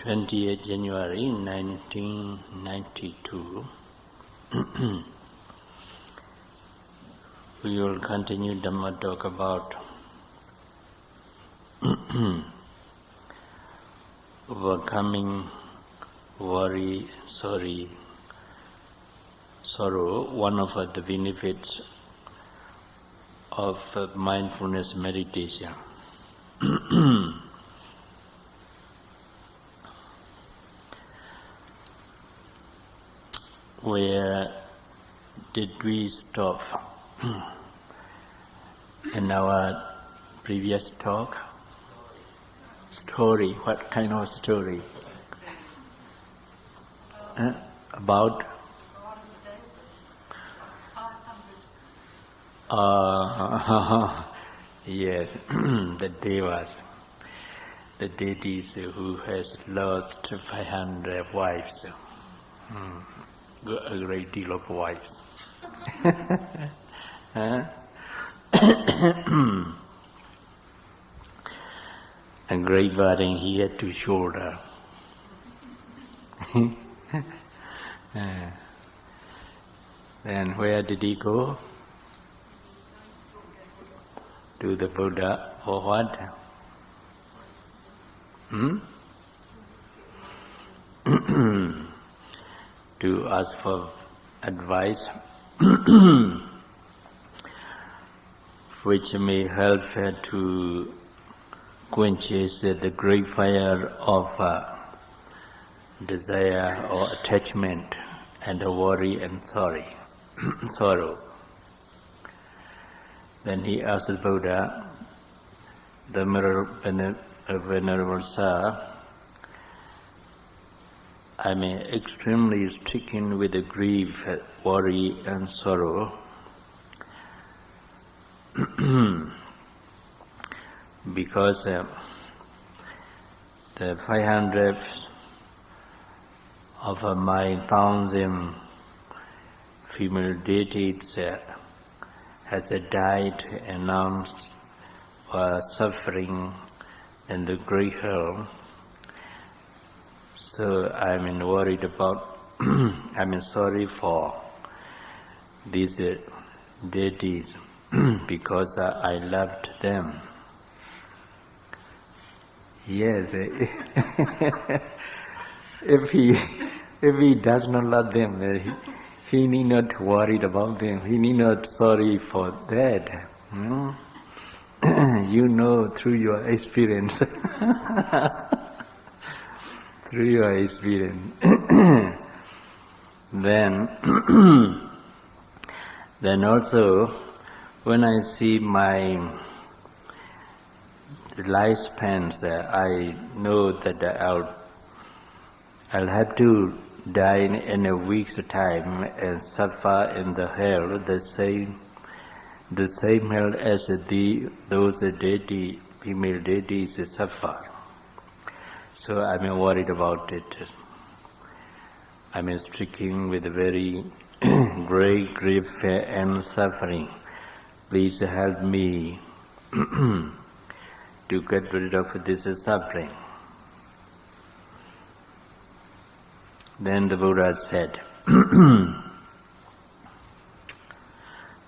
20th January 1992. We will continue Dhamma talk about overcoming worry, sorrow, one of the benefits of mindfulness meditation. Where did we stop in our previous talk? Story. What kind of story? About? Yes, the devas, the deities who has lost 500 wives. A great deal of wives. A great burden he had to shoulder. Then where did he go? To the Buddha for what? To ask for advice which may help her to quench the great fire of desire or attachment and worry and sorrow. Then he asked the Buddha, the Venerable Sir, I am extremely stricken with the grief, worry and sorrow because the 500 of my 1,000 female deities has died, announced, or suffering in the great hell. So I'm worried about, I'm sorry for these deities because I loved them. Yes, if he does not love them, he need not worry about them. He need not sorry for that. You know through your experience. Through your experience. Then also, when I see my lifespans, I know that I'll have to die in a week's time and suffer in the hell, the same hell as those female deities suffer. So I'm worried about it. I'm stricken with very great grief and suffering. Please help me to get rid of this suffering. Then the Buddha said,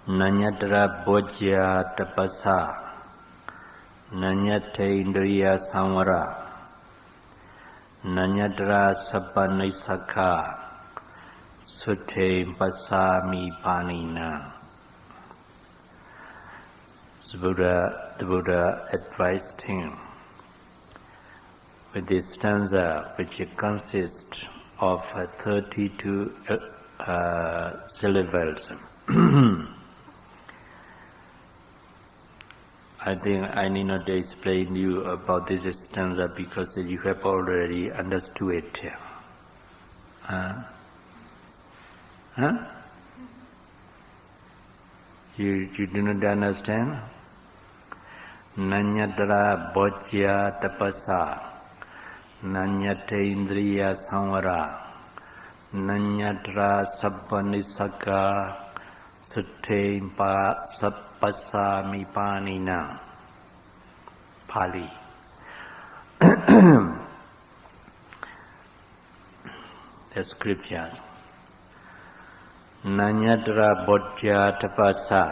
Nanyatra bojya tapasa, nanyate indriya samvara, Nanyatra sabbanisakha sute pasami panina. The Buddha advised him with this stanza which consists of 32 syllables. I think I need not explain you about this stanza because you have already understood it. You do not understand? Nanyatra bojya tapasa, nanyate indriya samvara, nanyatra sabbanisaka sute pasami panina. Pali. the scriptures. Nanyatra bodhya tapasa.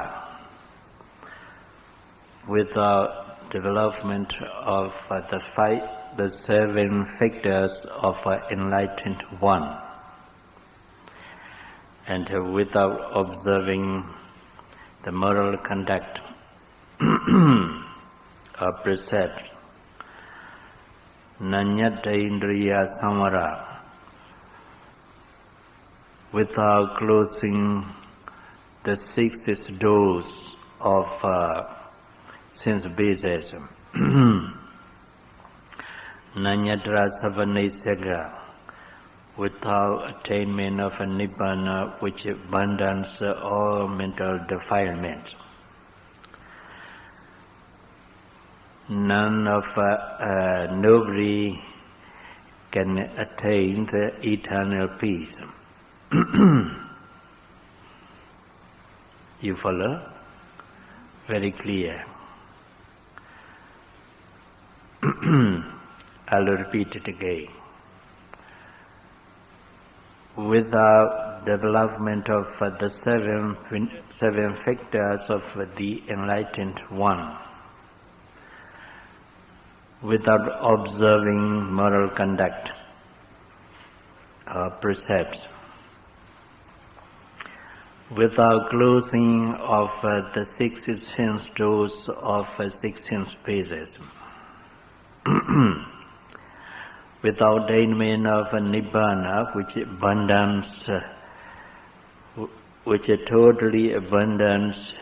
Without development of the seven factors of enlightened one, and without observing the moral conduct or precepts, Nanyata indriya samvara, without closing the six doors of sense bases, Nanyatra savanaisaga, without attainment of a nibbana which abandons all mental defilement. Nobody can attain the eternal peace. You follow? Very clear. I'll repeat it again. Without development of the seven factors of the enlightened one, without observing moral conduct or precepts, without closing of the six sense doors of six sense bases, without attainment of a nibbana which totally abandons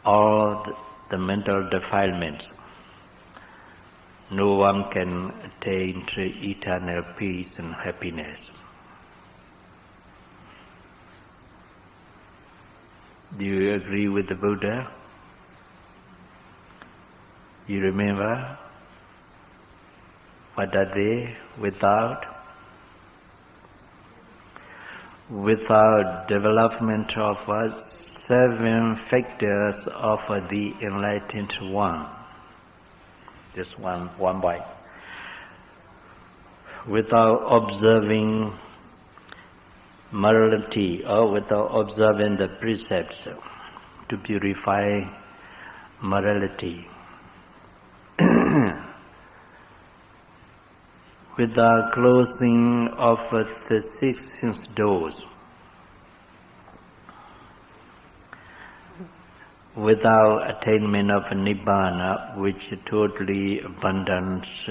all the mental defilements, no one can attain eternal peace and happiness. Do you agree with the Buddha? You remember? What are they? Without development of seven factors of the enlightened one. Just one by. Without observing morality or without observing the precepts to purify morality. Without closing of the six sense doors, without attainment of nibbana which totally abandons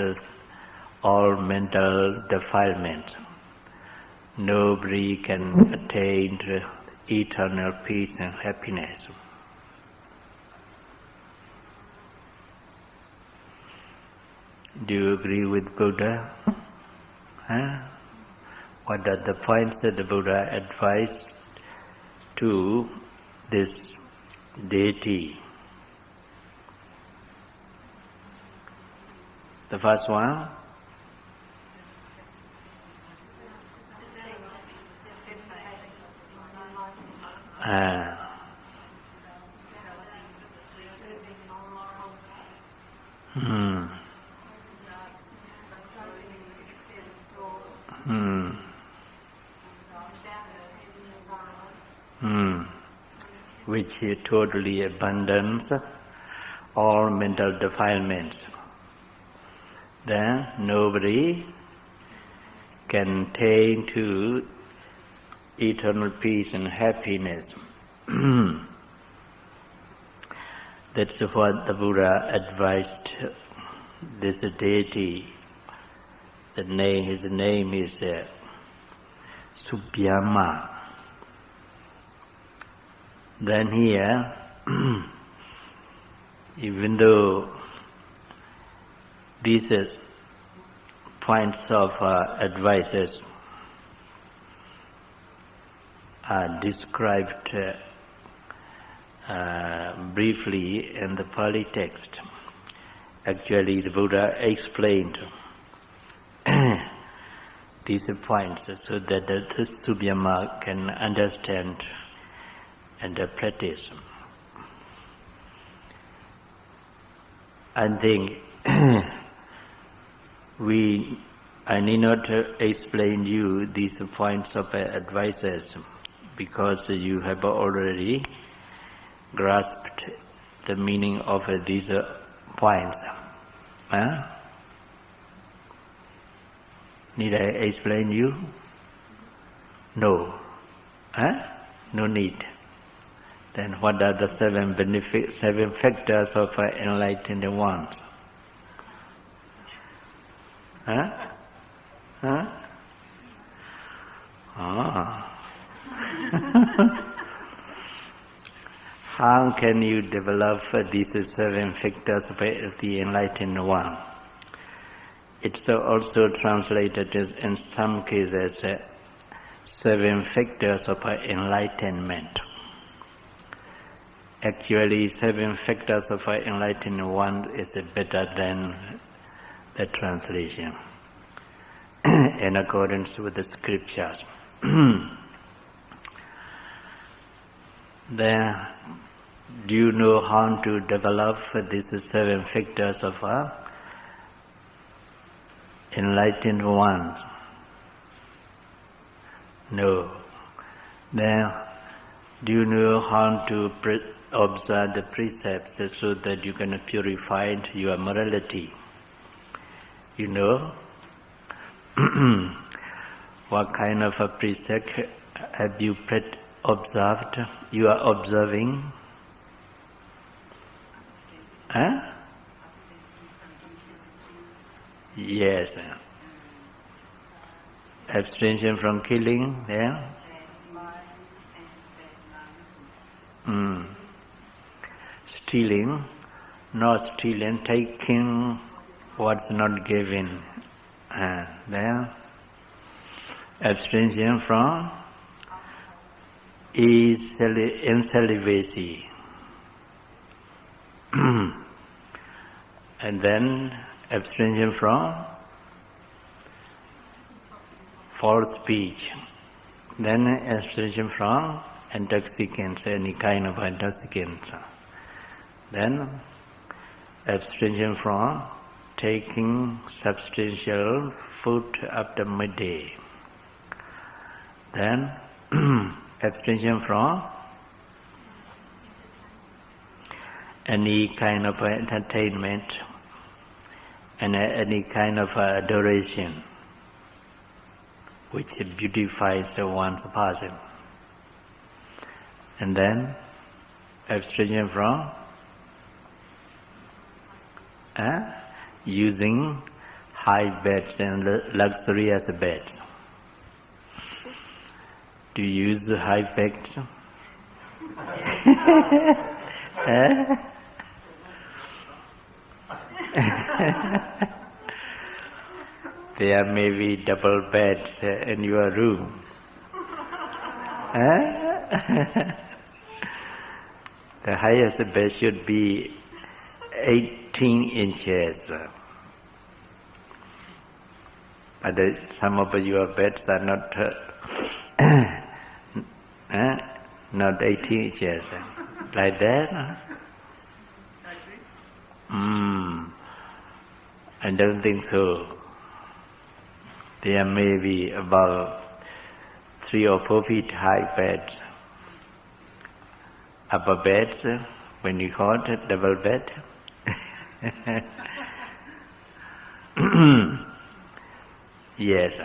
all mental defilement, nobody can attain eternal peace and happiness. Do you agree with Buddha? Huh? What are the points that the Buddha advised to this deity? The first one? Which totally abandons all mental defilements. Then nobody can attain to eternal peace and happiness. That's what the Buddha advised this deity. His name is Subhyama. Then here, even though these points of advices are described briefly in the Pali text, actually the Buddha explained these points so that the Subhyama can understand and practice. I think we I need not explain you these points of advices because you have already grasped the meaning of these points. Huh? Need I explain you? No. Huh? No need. Then what are the seven factors of enlightened ones? Huh? Huh? Ah. How can you develop these seven factors of the enlightened one? It's also translated as, in some cases, seven factors of enlightenment. Actually, seven factors of enlightened one is better than the translation in accordance with the scriptures. Then, do you know how to develop these seven factors of enlightened ones? No. Then, do you know how to observe the precepts so that you can purify your morality? You know? What kind of a precept have you observed? You are observing? Huh? Yes. Abstention from killing, yeah? Stealing, not stealing, taking what's not given. Then abstention from incelibacy. And then abstention from false speech. Then abstention from intoxicants, any kind of intoxicants. Then abstention from taking substantial food after midday. Then abstention from any kind of entertainment and any kind of adoration which beautifies one's person. And then abstention from using high beds and luxurious beds. Do you use high beds? There may be double beds in your room. The highest bed should be 18 inches. But some of your beds are not 18 inches. Like that? I don't think so. There may be about 3 or 4 feet high beds. Upper beds, when you call it double bed. Yes.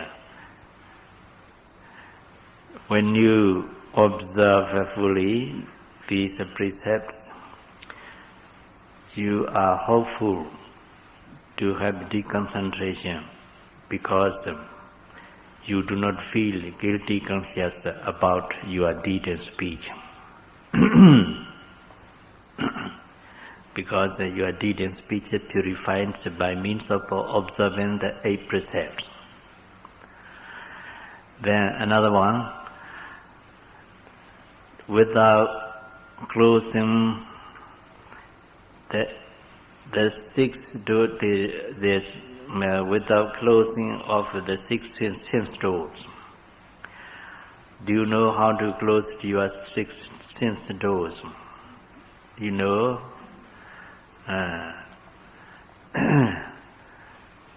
When you observe fully these precepts, you are hopeful to have deconcentration because you do not feel guilty conscious about your deed and speech. Because your deed and speech is purified by means of observing the 8 precepts. Then another one, without closing the 6 doors, without closing of the 6 sense doors. Do you know how to close your 6 sense doors? You know?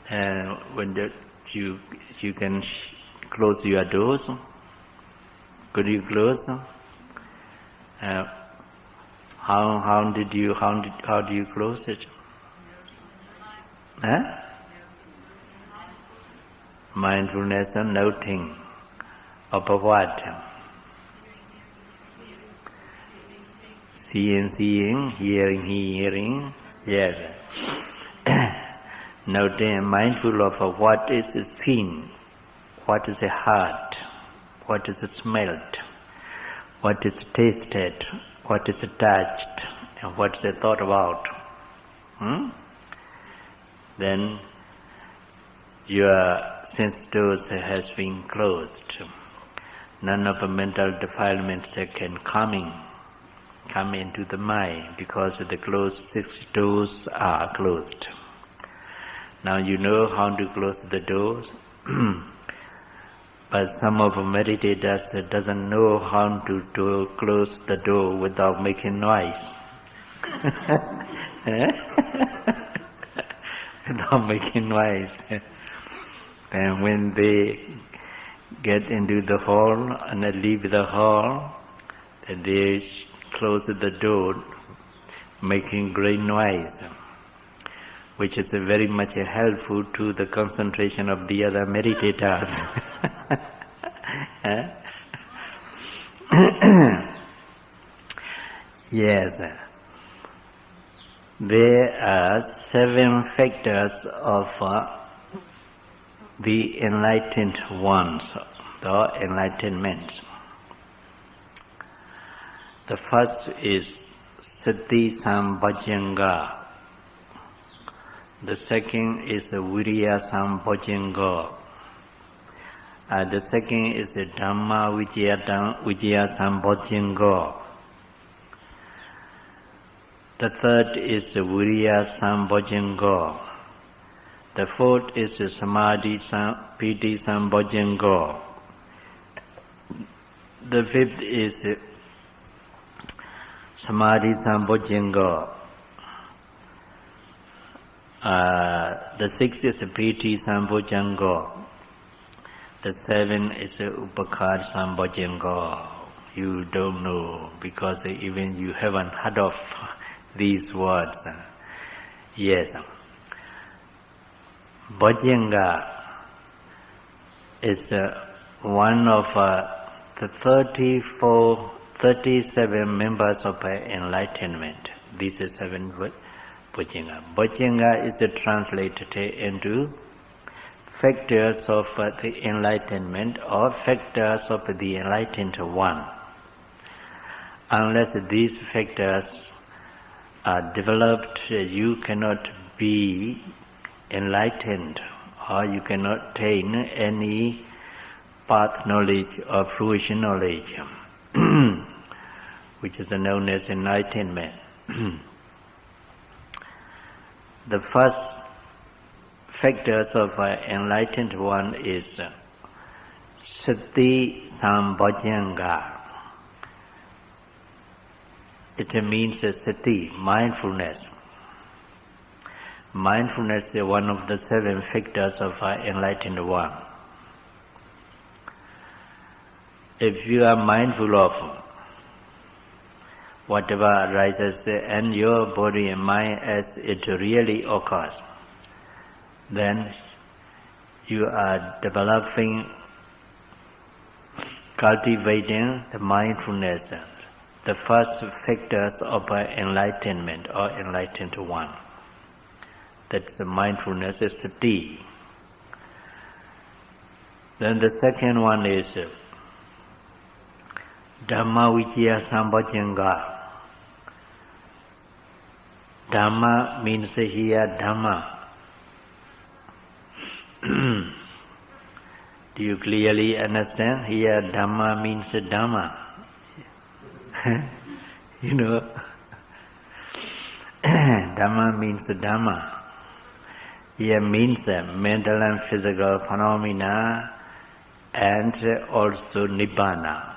And when you can close your doors. Could you close? How do you close it? Huh? Mindfulness and noting of what? Seeing, hearing. Yes. Noting, mindful of what is seen, what is heard, what is smelled, what is tasted, what is touched, and what is thought about. Then your sense doors has been closed. None of the mental defilements can come into the mind because the closed 6 doors are closed. Now you know how to close the doors, but some of the meditators doesn't know how to close the door without making noise. Without making noise. And when they get into the hall and they leave the hall, then they close the door, making great noise, which is very much helpful to the concentration of the other meditators. Yes. There are 7 factors of the enlightened ones, the enlightenment. The first is Sati Sambhajanga. The second is Viriya Sambhajanga. The second is Dhamma Vijaya Sambhajanga. The third is Viriya Sambhajanga. The fourth is Samadhi Piti Sambhajanga. The fifth is Samadhi Sambhajanga. The sixth is Piti Sambhajanga. The seventh is Upakar Sambhajanga. You don't know because even you haven't heard of these words. Yes. Bhajanga is one of the 37 members of enlightenment. These are 7 Bhajanga. Bhajanga is translated into factors of the enlightenment or factors of the enlightened one. Unless these factors are developed, you cannot be enlightened or you cannot attain any path knowledge or fruition knowledge, which is known as enlightenment. The first factors of enlightened one is Sati Sambhajanga. It means sati, mindfulness. Mindfulness is one of the 7 factors of enlightened one. If you are mindful of whatever arises in your body and mind as it really occurs, then you are developing, cultivating the mindfulness, the first factors of enlightenment or enlightened one. That's mindfulness, is sati. Then the second one is Dhamma Vijaya Sambhajanga. Dhamma means here Dhamma. Do you clearly understand? Here Dhamma means Dhamma. You know, Dhamma means Dhamma. Here means mental and physical phenomena and also Nibbana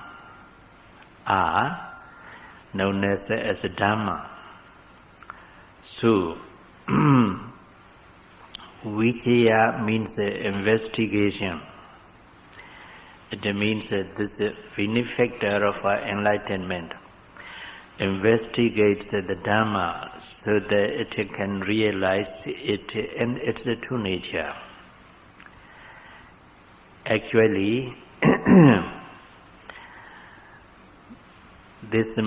are known as Dhamma. So, Vijaya means investigation. It means this benefactor of enlightenment investigates the Dhamma so that it can realize it in its true nature. Actually, this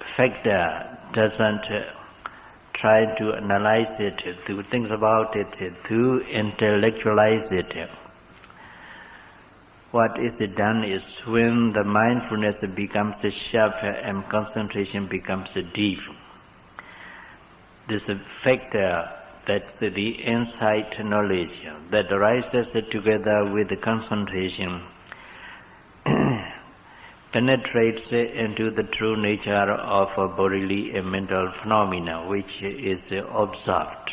factor doesn't try to analyze it, to think about it, to intellectualize it. What is done is when the mindfulness becomes sharp and concentration becomes deep. This factor, that's the insight knowledge that rises together with the concentration, penetrates into the true nature of bodily and mental phenomena which are observed.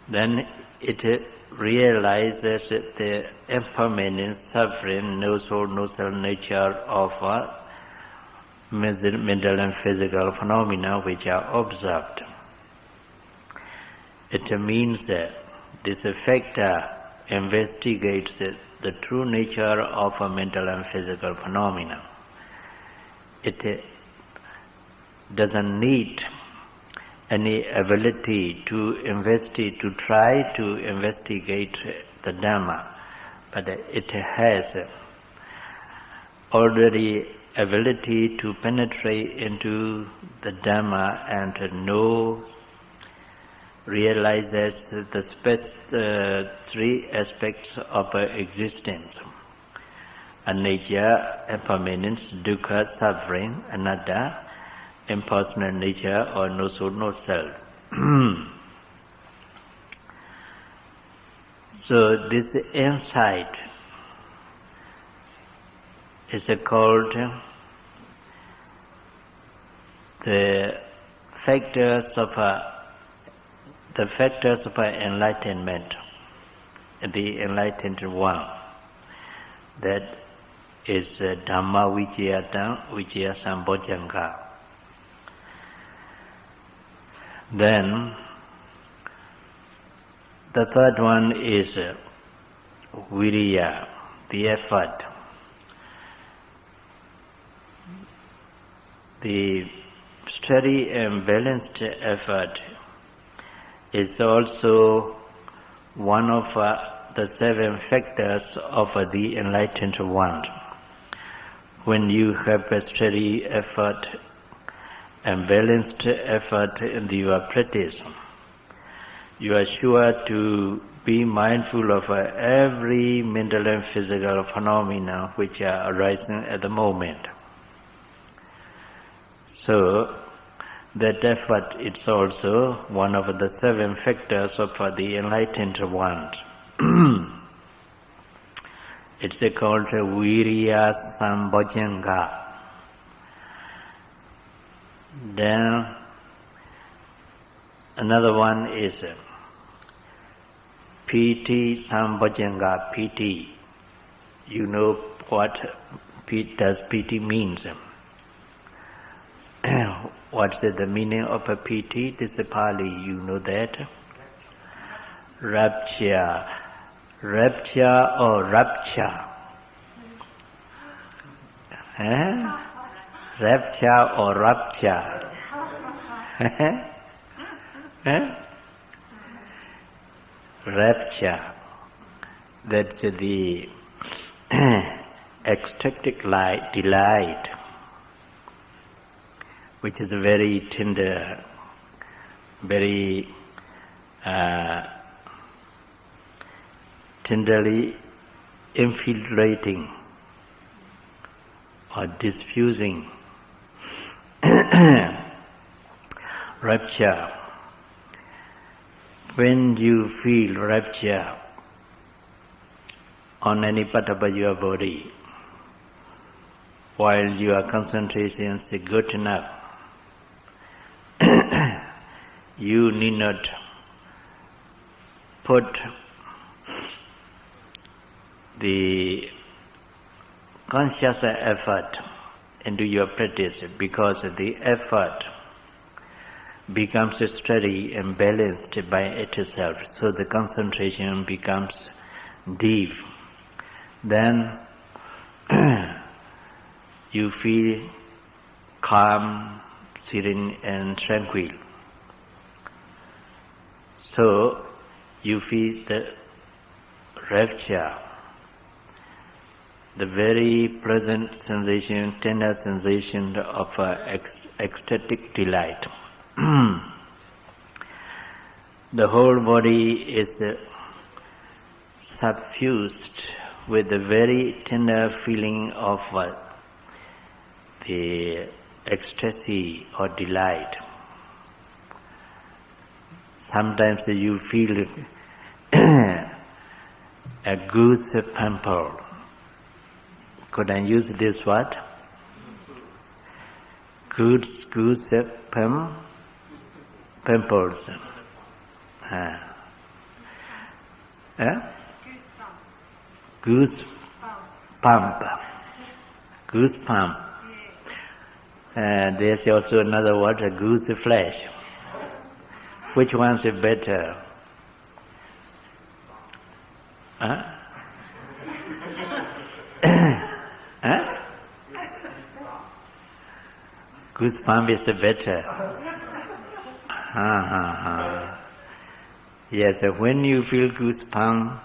Then it realizes the impermanent suffering, no soul, no self nature of mental and physical phenomena which are observed. It means that this factor investigates the true nature of mental and physical phenomena. It doesn't need any ability to try to investigate the Dhamma, but it has already ability to penetrate into the Dhamma and realizes the three aspects of existence: anicca, impermanence; dukkha, suffering; anatta, impersonal nature or no soul, no self. So this insight is called the factors of enlightenment, the enlightened one. That is Dhamma Vijaya Sambojjhanga. Then the third one is Viriya, the effort. The steady and balanced effort is also one of the seven factors of the enlightened one. When you have a steady effort and balanced effort in your practice, you are sure to be mindful of every mental and physical phenomena which are arising at the moment. So, that effort is also one of the seven factors of the enlightened one. It's called Viriya Sambojjhanga. Then another one is Piti Sambojjhanga. Piti. You know what does piti means? What's the meaning of a piti? This is Pali, you know that? Rapture. Rapture or rapture? Rapture or rapture? Rapture. That's the ecstatic delight, which is very tender, very tenderly infiltrating or diffusing. Rapture. When you feel rapture on any part of your body, while your concentration is good enough, you need not put the conscious effort into your practice, because the effort becomes steady and balanced by itself. So the concentration becomes deep. Then you feel calm, serene and tranquil. So you feel the rapture, the very pleasant sensation, tender sensation of ecstatic delight. The whole body is suffused with the very tender feeling of the ecstasy or delight. Sometimes you feel a goose pimple. Could I use this word? Goose pimples. Goose pump. Goose pump. There's also another word, a goose flesh. Which one's better? Huh? Huh? Goosebump is better. Yes, when you feel goosebump,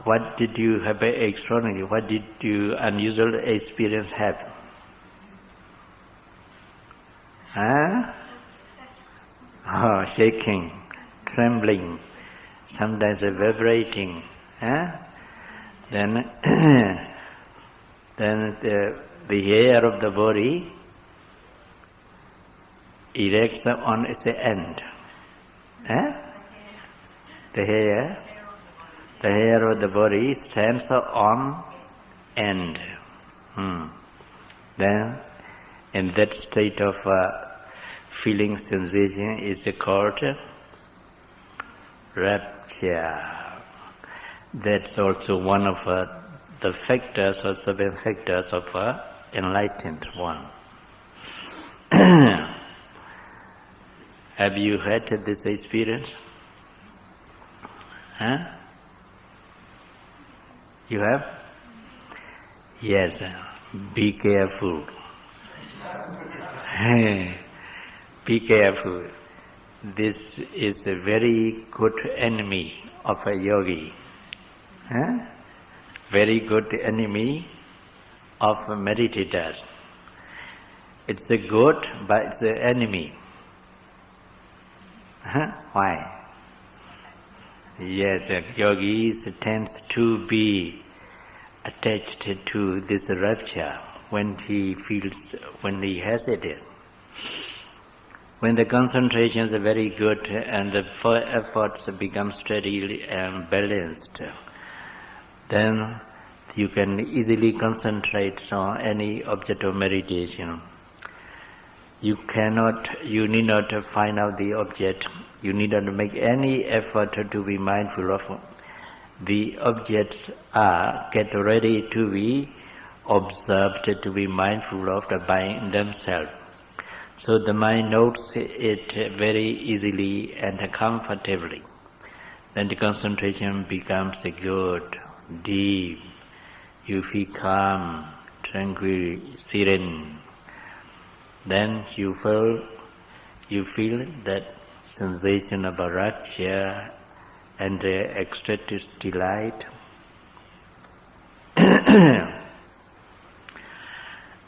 what did you have extraordinary? What did you unusual experience have? Huh? Oh, shaking, trembling, sometimes vibrating. Huh? Then the hair of the body erects on its end. Huh? The hair of the body stands on end. Then, in that state of feeling sensation is called rapture. That's also one of the factors or 7 factors of enlightened one. Have you had this experience? Huh? You have? Yes. Be careful. Be careful. This is a very good enemy of a yogi. Huh? Very good enemy of meditators. It's a good, but it's an enemy. Huh? Why? Yes, yogis tends to be attached to this rapture when he hesitates. When the concentration is very good and the efforts become steady and balanced, then you can easily concentrate on any object of meditation. You need not find out the object. You need not make any effort to be mindful of. The objects get ready to be observed, to be mindful of by themselves. So the mind notes it very easily and comfortably. Then the concentration becomes good, deep. You feel calm, tranquil, serene. Then you feel that sensation of rapture and the ecstatic delight.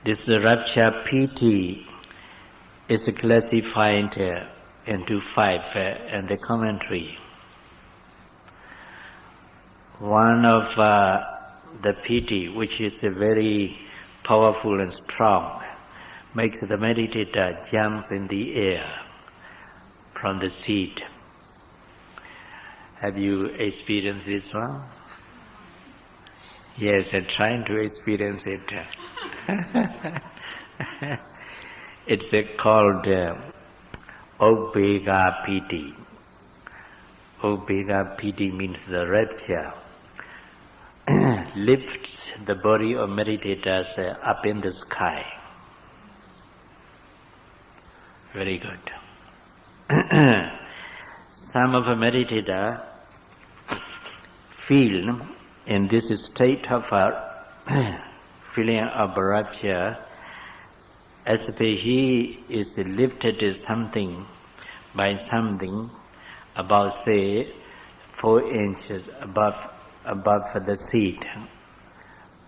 This rapture piti is classified into 5 in the commentary. One of the piti, which is very powerful and strong, makes the meditator jump in the air from the seat. Have you experienced this one? Yes, I'm trying to experience it. It's called Obega Piti. Obega Piti means the rapture. Lifts the body of meditators up in the sky. Very good. Some of the meditator feel in this state of feeling of rapture as if he is lifted to something by something about, say, 4 inches above the seat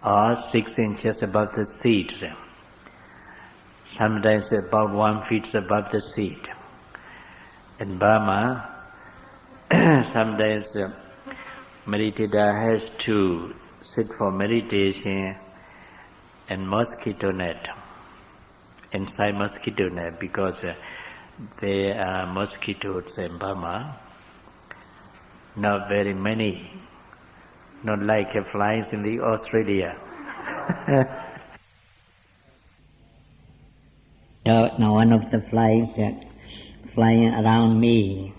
or 6 inches above the seat. Sometimes about 1 feet above the seat. In Burma, sometimes meditator has to sit for meditation in mosquito net, inside mosquito net, because there are mosquitoes in Burma, not very many, not like flies in the Australia. Now one of the flies flying around me.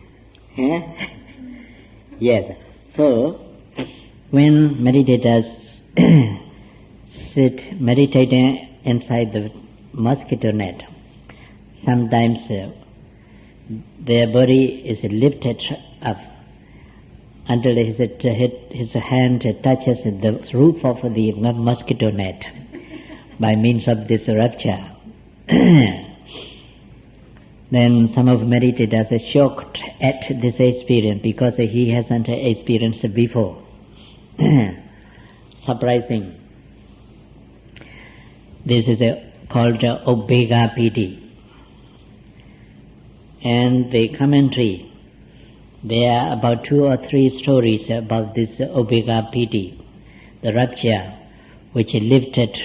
Yes. So when meditators sit meditating inside the mosquito net, sometimes their body is lifted up until his hand touches the roof of the mosquito net by means of this rapture. Then some of meditators are shocked at this experience because he hasn't experienced it before. Surprising. This is called Obega Piti. And the commentary, there are about 2 or 3 stories about this Obega Piti, the rapture which lifted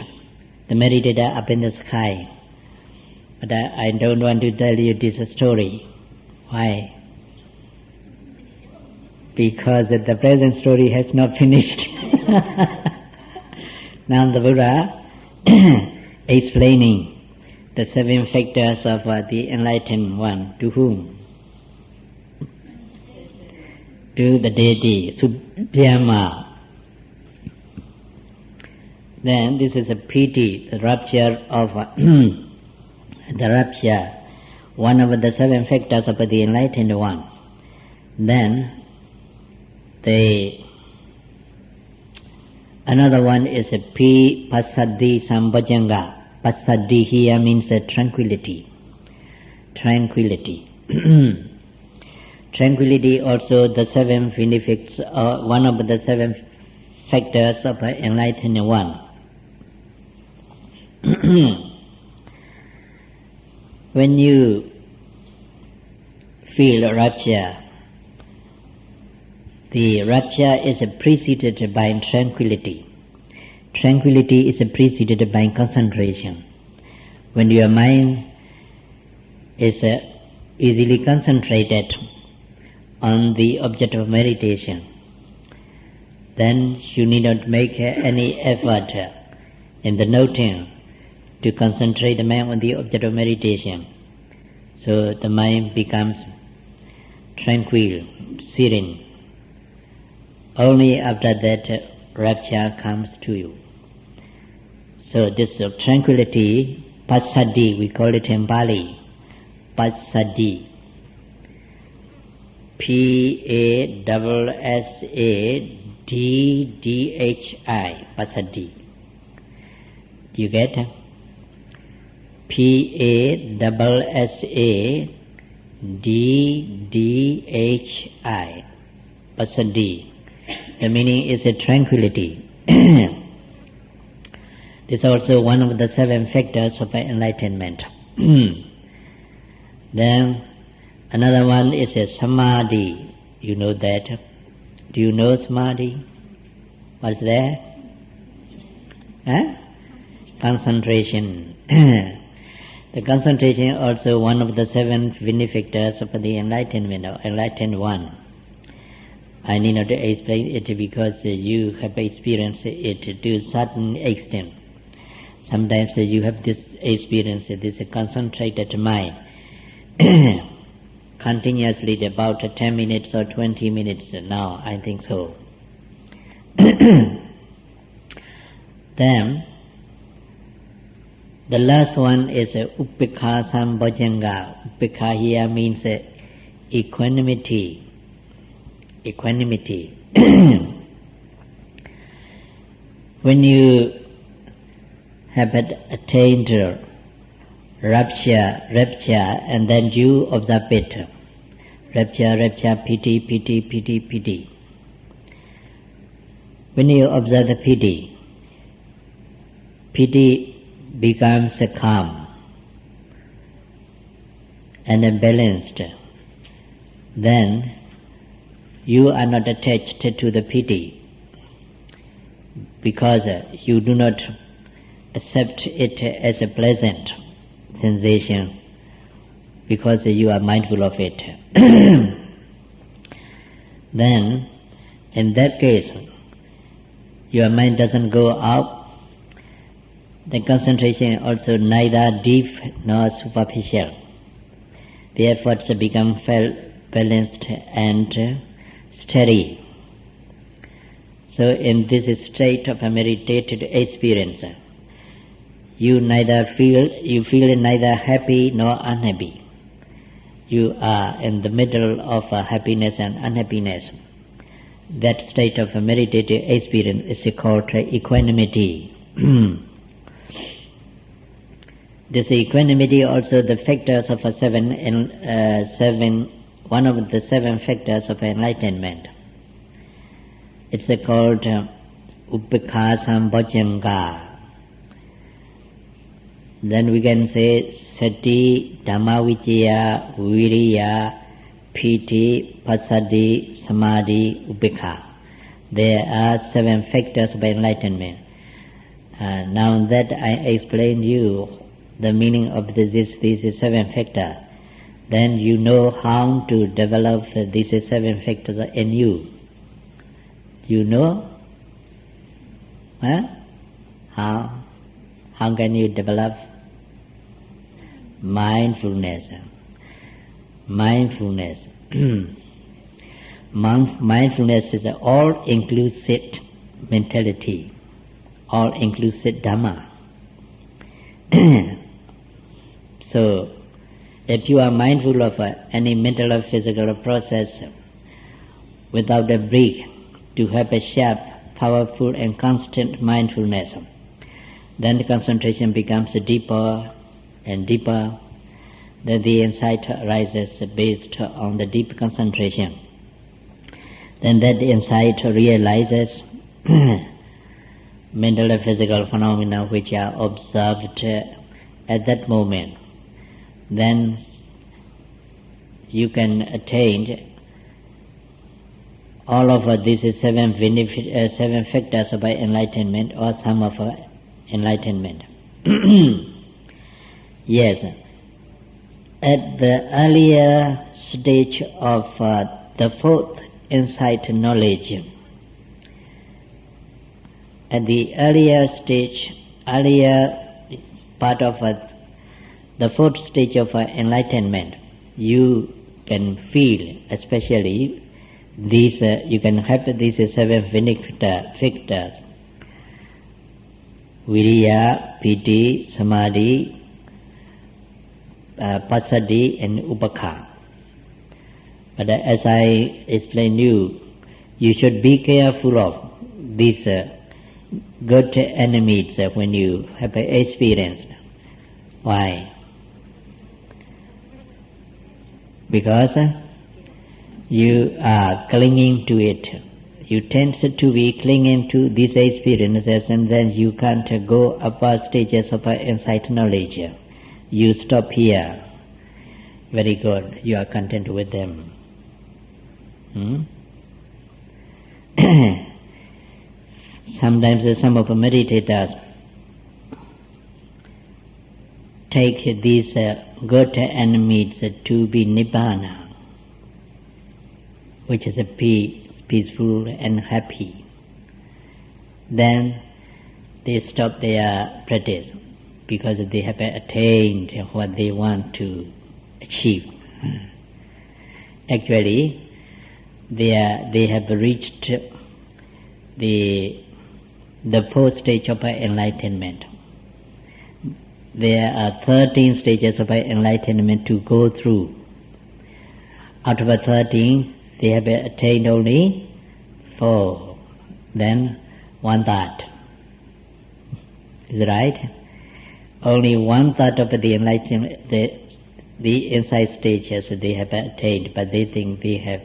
the meditator up in the sky. But I don't want to tell you this story. Why? Because the present story has not finished. Now the Buddha explaining the 7 factors of the enlightened one. To whom? To the deity, Subhyama. Then this is a piti, the rapture of the rapture, one of the 7 factors of the enlightened one. Then another one is a Passaddhi Sambhajanga. Passaddhi here means tranquility. Tranquility. Tranquility also the 7 benefits, one of the 7 factors of an enlightened one. When you feel rapture, the rapture is preceded by tranquility. Tranquility is preceded by concentration. When your mind is easily concentrated on the object of meditation, then you need not make any effort in the noting to concentrate the mind on the object of meditation. So the mind becomes tranquil, serene. Only after that rapture comes to you. So this tranquility, Passaddhi, we call it in Pali, Passaddhi. Passaddhi, Passaddhi. Do you get? Passaddhi, Passaddhi. The meaning is a tranquility. This is also one of the 7 factors of enlightenment. Then another one is a samadhi. You know that? Do you know samadhi? What's there? Concentration. The concentration also one of the 7 benefactors of the enlightened one. I need not to explain it because you have experienced it to a certain extent. Sometimes you have this experience, this concentrated mind, continuously about 10 minutes or 20 minutes now, I think so. Then The last one is Upekha Sambhojanga. Upekha here means equanimity. Equanimity. When you have attained rapture, and then you observe it. Rapture, pity, pity, pity, pity. When you observe the pity becomes calm and balanced. Then you are not attached to the pity because you do not accept it as a pleasant sensation because you are mindful of it. Then, in that case, your mind doesn't go up. The concentration also neither deep nor superficial. The efforts become balanced and steady. So in this state of a meditated experience, you feel neither happy nor unhappy. You are in the middle of happiness and unhappiness. That state of a meditative experience is called equanimity. This equanimity also the factors of one of the 7 factors of enlightenment. It's called Upekha Sambhojanga. Then we can say Sati, Dhammavicaya, Viriya, Piti, Passaddhi, Samadhi, Upekha. There are 7 factors of enlightenment. Now that I explained you the meaning of these 7 factors, then you know how to develop these 7 factors in you. You know? Huh? How can you develop? Mindfulness. Mindfulness. Mindfulness is an all-inclusive mentality, all-inclusive Dhamma. So, if you are mindful of any mental or physical process without a break, to have a sharp, powerful and constant mindfulness, then the concentration becomes deeper and deeper. Then the insight arises based on the deep concentration. Then that insight realizes mental and physical phenomena which are observed at that moment. Then you can attain all of these 7 factors of enlightenment or some of enlightenment. Yes, at the earlier stage of the 4th insight knowledge, at the earlier part of the 4th stage of enlightenment, you can feel, especially these, you can have these 7 factors: Viriya, Piti, Samadhi, Passaddhi and Upekha. But as I explained you should be careful of these good enemies when you have experienced. Why? Because you are clinging to it. You tend to be clinging to these experiences, and then you can't go upper stages of insight knowledge. You stop here. Very good. You are content with them. Sometimes some of the meditators take these good enemies to be Nibbana, which is a peaceful and happy. Then they stop their practice because they have attained what they want to achieve. Actually, they have reached the 4th stage of enlightenment. there are 13 stages of enlightenment to go through. Out of the 13, they have attained only 4, then 1/3. Is it right? Only 1/3 of the enlightenment, the insight stages they have attained, but they think they have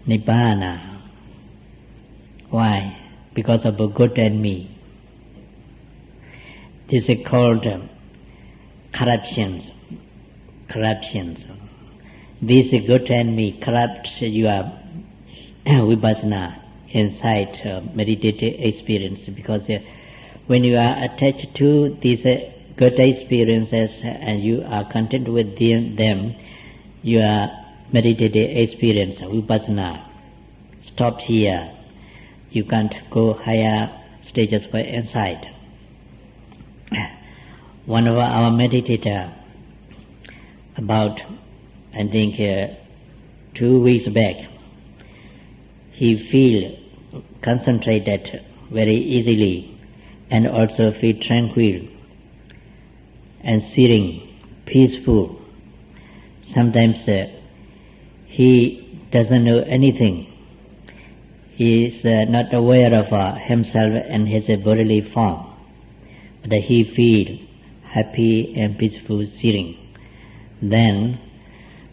Nibbana. Why? Because of good and me. This is called corruptions. This good and me corrupts your vipassana, insight, meditative experience, because when you are attached to these good experiences and you are content with them, your meditative experience, vipassana, stopped here. You can't go higher stages for insight. One of our meditator, about, I think, 2 weeks back, he feel concentrated very easily and also feel tranquil and serene, peaceful. Sometimes he doesn't know anything. He is not aware of himself and his bodily form, but he feel happy and peaceful, serene. Then,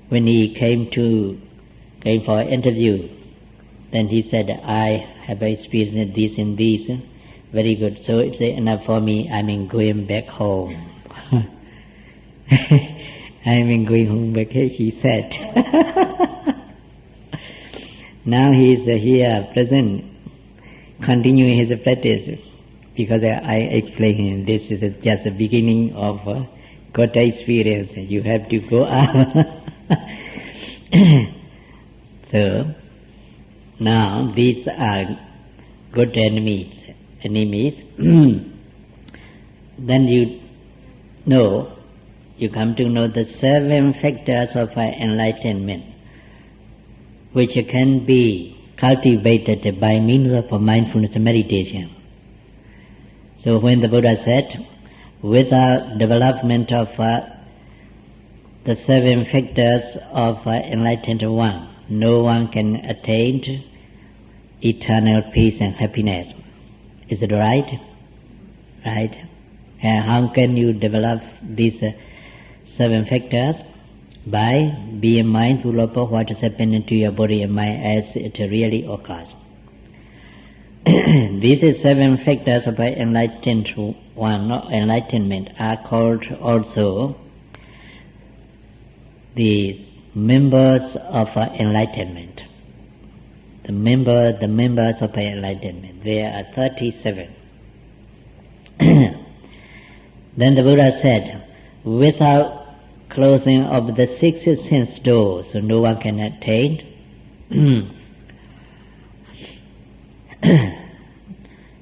when he came for an interview, then he said, I have experienced this and this, very good, so it's enough for me, I'm going back home. I'm going home back, he said. Now he is here present, continuing his practice, because I explained him, this is just the beginning of good experience, you have to go up. So, now these are good enemies. Then you come to know the 7 factors of enlightenment, which can be cultivated by means of mindfulness meditation. So when the Buddha said, without development of the 7 factors of enlightened one, no one can attain eternal peace and happiness. Is it right? Right? And how can you develop these 7 factors? By being mindful of what is happening to your body and mind as it really occurs. These 7 factors of enlightenment are called also the members of enlightenment. The members of enlightenment. There are 37. Then the Buddha said, without closing of the 6 sense doors, so no one can attain.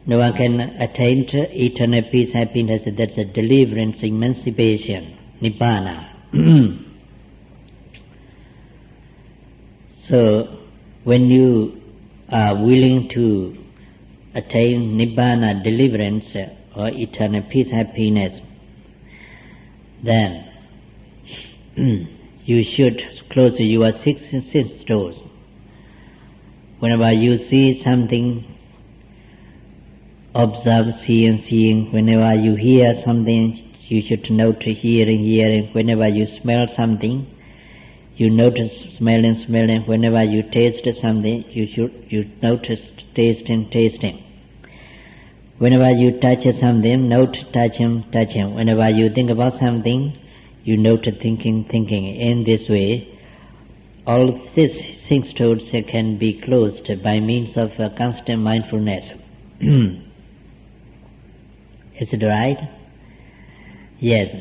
No one can attain eternal peace, happiness, that's a deliverance, emancipation, Nibbana. So, when you are willing to attain Nibbana, deliverance, or eternal peace, happiness, then you should close your 6 sense doors. Whenever you see something, observe seeing. Whenever you hear something, you should note hearing. Whenever you smell something, you notice smelling. Whenever you taste something, you notice tasting. Whenever you touch something, note touching. Whenever you think about something, you note thinking. In this way, all these 6 doors can be closed by means of constant mindfulness. Is it right? Yes.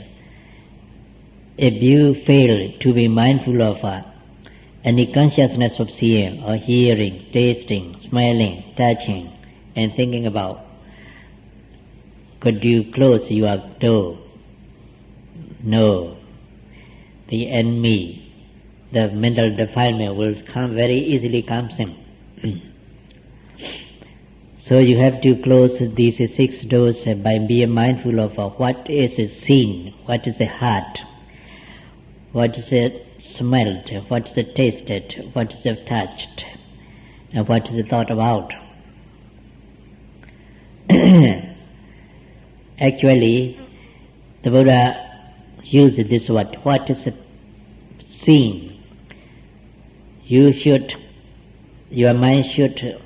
If you fail to be mindful of any consciousness of seeing or hearing, tasting, smelling, touching, and thinking about, could you close your door? No. The enemy, the mental defilement will come very easily comes in. So you have to close these 6 doors by being mindful of what is seen, what is heard, what is smelled, what is tasted, what is touched, and what is thought about. Actually, the Buddha used this word, what is seen. Your mind should,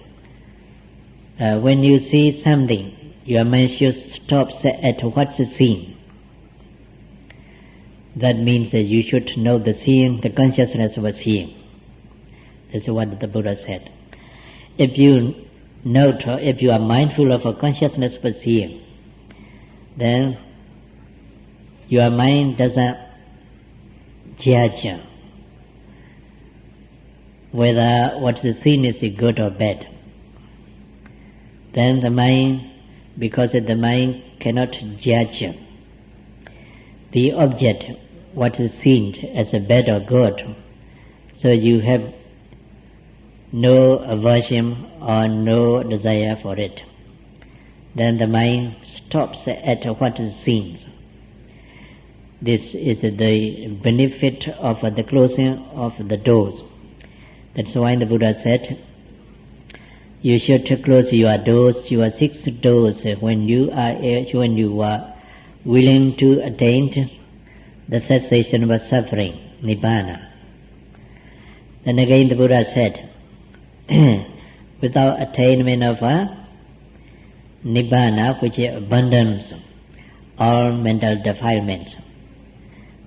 when you see something, your mind should stop at what's seen. That means that you should know the seeing, the consciousness of seeing. That's what the Buddha said. If you note, or if you are mindful of a consciousness of seeing, then your mind doesn't judge whether what is seen is good or bad. Then the mind, because the mind cannot judge the object, what is seen as bad or good, so you have no aversion or no desire for it. Then the mind stops at what is seen. This is the benefit of the closing of the doors. That's why the Buddha said, you should close your doors, your 6 doors, when you are willing to attain the cessation of suffering, nibbana. Then again the Buddha said, without attainment of nibbana, which abandons all mental defilements,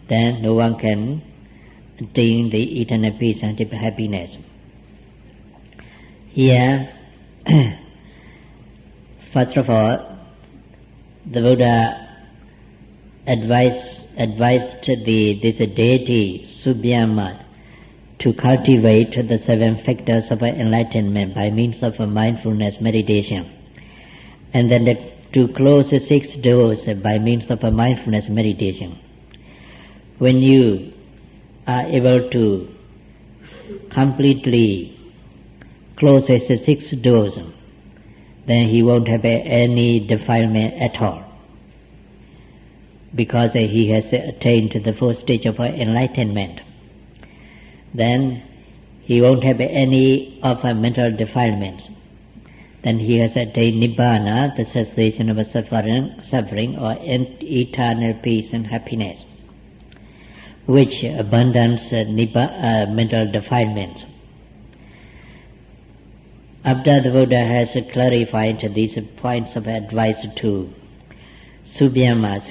then no one can attain the eternal peace and happiness. Here, first of all, the Buddha advised this deity, Subhyama, to cultivate the 7 factors of enlightenment by means of mindfulness meditation, and then to close the 6 doors by means of mindfulness meditation. When you are able to completely close the 6 doors, then he won't have any defilement at all, because he has attained the 4th stage of enlightenment. Then he won't have any of mental defilements. Then he has attained nibbana, the cessation of suffering or eternal peace and happiness, which abandons mental defilements. After the Buddha has clarified these points of advice to Subhyama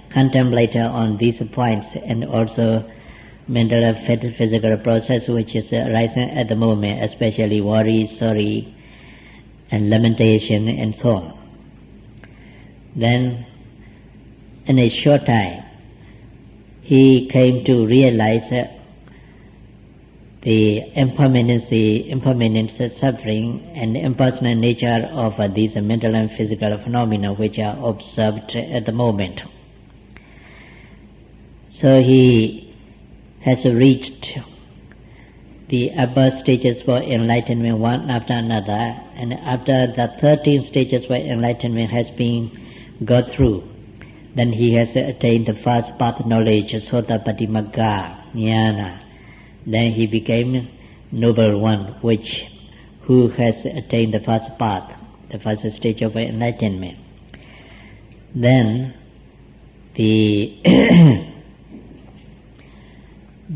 contemplated on these points, and also mental and physical process which is arising at the moment, especially worry, sorry, and lamentation, and so on. Then, in a short time, he came to realize the impermanent suffering and impersonal nature of these mental and physical phenomena which are observed at the moment. So he has reached the upper stages for enlightenment one after another, and after the 13 stages for enlightenment has been got through, then he has attained the first path knowledge, Sotapaddi Magga, Jnana. Then he became noble one, who has attained the first path, the first stage of enlightenment. Then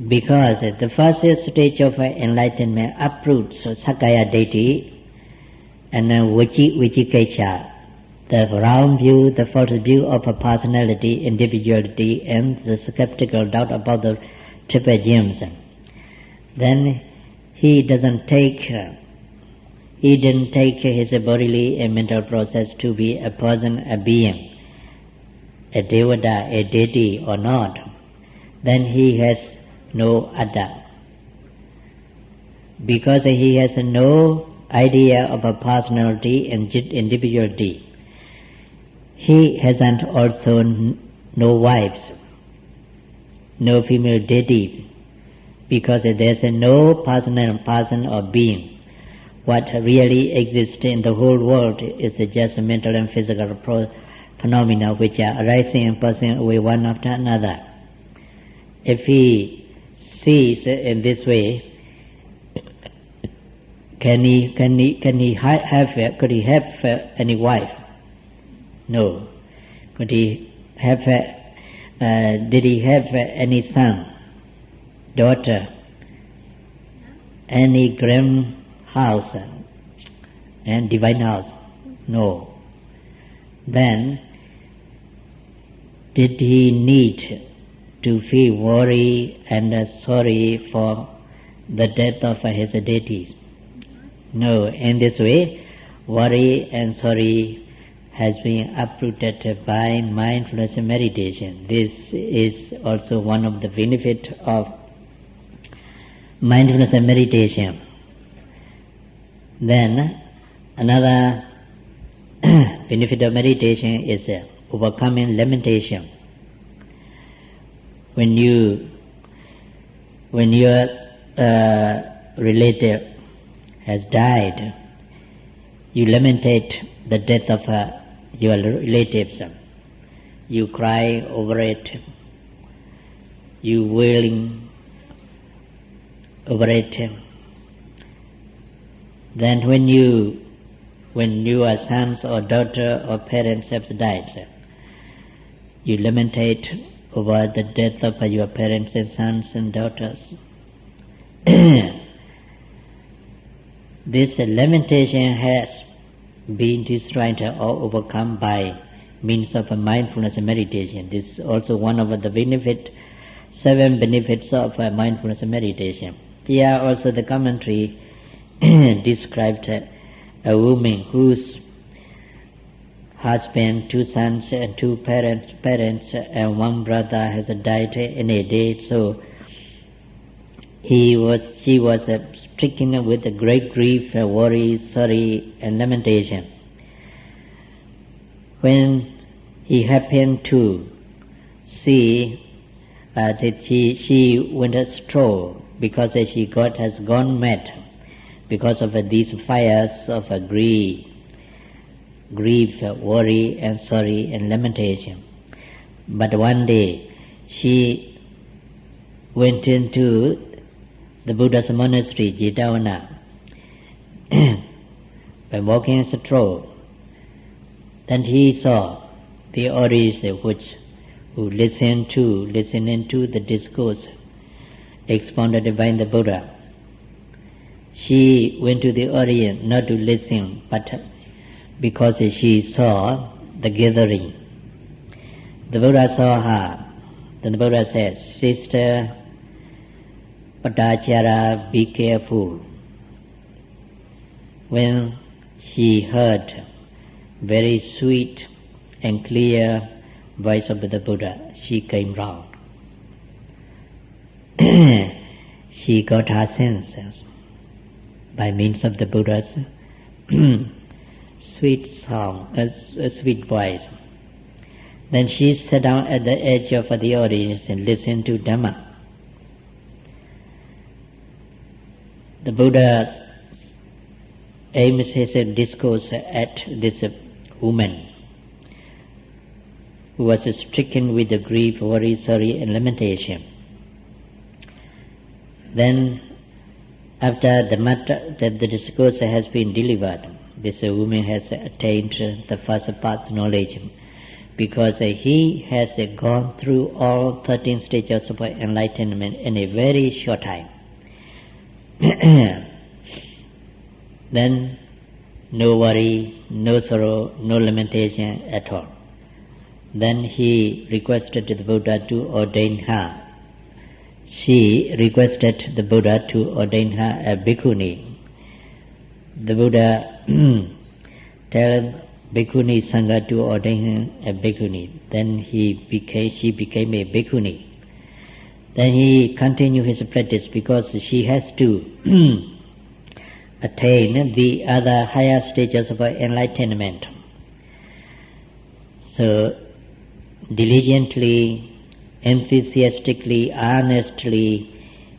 because the first stage of enlightenment uproots Sakkaya Deity and Vicikiccha, the wrong view, the false view of a personality, individuality, and the skeptical doubt about the triple gems. Then he didn't take his bodily and mental process to be a person, a being, a devata, a deity or not. Then he has no atta. Because he has no idea of a personality and individuality, he hasn't also no wives, no female deities, because there's no person or being what really exists in the whole world is just mental and physical phenomena which are arising and passing away one after another. If he sees in this way, could he have any wife? No. Could he have? Did he have any son, daughter, any grand house and divine house? No. Then, did he need to feel worry and sorry for the death of his deities? No. In this way, worry and sorry has been uprooted by mindfulness meditation. This is also one of the benefits of mindfulness meditation. Then another benefit of meditation is overcoming lamentation. When your relative has died, you lamentate the death of your relatives. You cry over it. You wailing over it. Then when your sons or daughter or parents have died, you lamentate over the death of your parents and sons and daughters. This lamentation has been destroyed or overcome by means of a mindfulness meditation. This is also one of the 7 benefits of mindfulness meditation. Here also the commentary described a woman whose husband, 2 sons and 2 parents and 1 brother has died in a day. So she was stricken with a great grief, worry, sorry and lamentation. When he happened to see that she went astray because she has gone mad because of these fires of grief, worry and sorry and lamentation. But one day she went into the Buddha's monastery, Jitavana, by walking as a troll. Then he saw the audience who listened to the discourse expounded by the Buddha. She went to the audience not to listen, but because she saw the gathering. The Buddha saw her. Then the Buddha said, "Sister Patachara, be careful." When she heard very sweet and clear voice of the Buddha, she came round. She got her senses by means of the Buddha's sweet song, a sweet voice. Then she sat down at the edge of the audience and listened to Dhamma. The Buddha aims his discourse at this woman who was stricken with the grief, worry, sorry and lamentation. Then after the discourse has been delivered, this woman has attained the first path knowledge because he has gone through all 13 stages of enlightenment in a very short time. Then no worry, no sorrow, no lamentation at all. Then he requested the Buddha to ordain her. She requested the Buddha to ordain her a bhikkhuni. The Buddha tell bhikkhuni Sangha to ordain her a bhikkhuni. Then she became a bhikkhuni. Then he continued his practice because she has to attain the other higher stages of enlightenment. So diligently, enthusiastically, earnestly,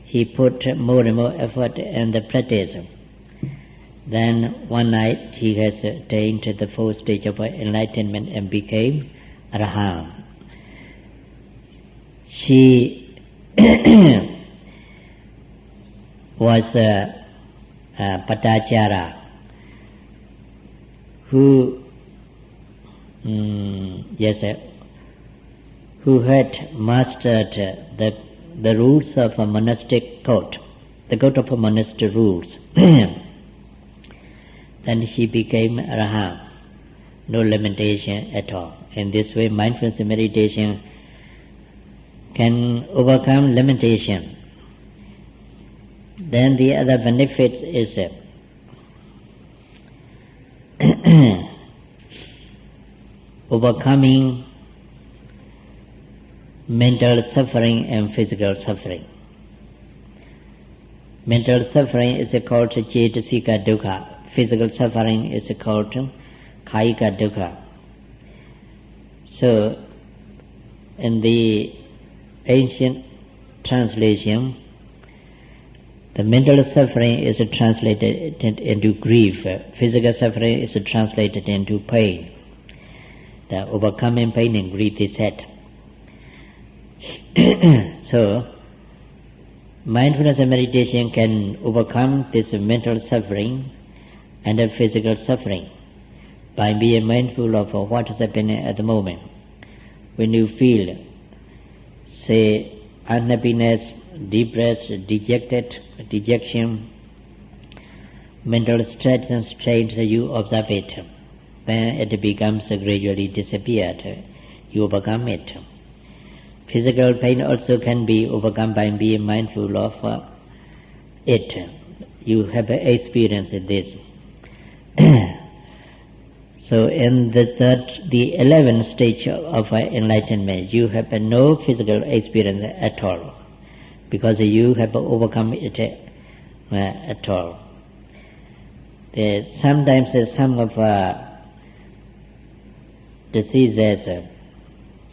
he put more and more effort in the practice. Then one night he has attained the fourth stage of enlightenment and became Arahant. She was Patachara, who who had mastered the rules of a monastic code, the code of a monastic rules. Then she became Arahant, no limitation at all. In this way, mindfulness meditation can overcome limitation. Then the other benefits is overcoming mental suffering and physical suffering. Mental suffering is called Cetasika Dukkha. Physical suffering is called Kayika Dukkha. So, in the ancient translation, the mental suffering is translated into grief. Physical suffering is translated into pain. The overcoming pain and grief is said. So, mindfulness and meditation can overcome this mental suffering and the physical suffering by being mindful of what is happening at the moment. When you feel, say, unhappiness, depressed, dejected, dejection, mental stress and strains, you observe it. When it becomes gradually disappeared, you overcome it. Physical pain also can be overcome by being mindful of it. You have experienced this. So in the 11th stage of enlightenment, you have no physical experience at all, because you have overcome it at all. Sometimes some of diseases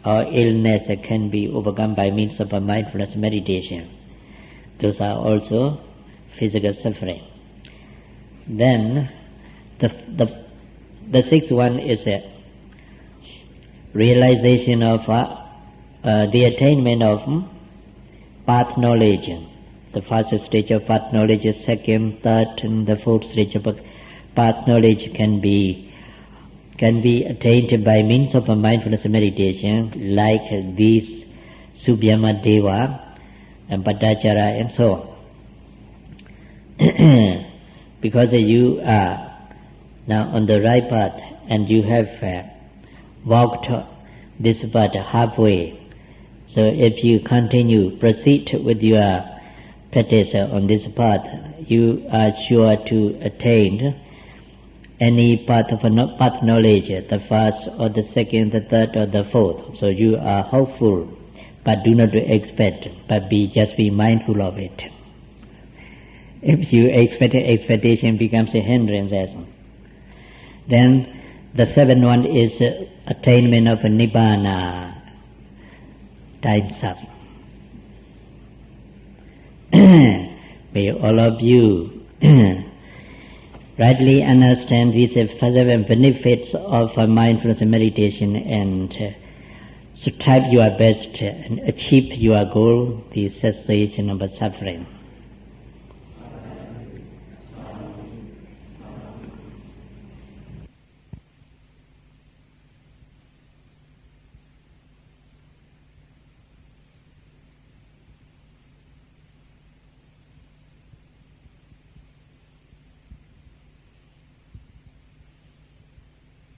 or illness can be overcome by means of a mindfulness meditation. Those are also physical suffering. Then the sixth one is realization of the attainment of path knowledge. The first stage of path knowledge is second, third, and the fourth stage of path knowledge can be attained by means of a mindfulness meditation, like these Subhyama Deva and Patachara and so on. Because you are now on the right path and you have walked this path halfway. So if you proceed with your practice on this path, you are sure to attain any part of path knowledge, the first or the second, the third or the fourth. So you are hopeful, but do not expect, but just be mindful of it. If you expect, expectation becomes a hindrance. Then the seventh one is attainment of Nibbana. Time's up. May all of you rightly understand these seven benefits of mindfulness and meditation and strive your best and achieve your goal, the cessation of suffering.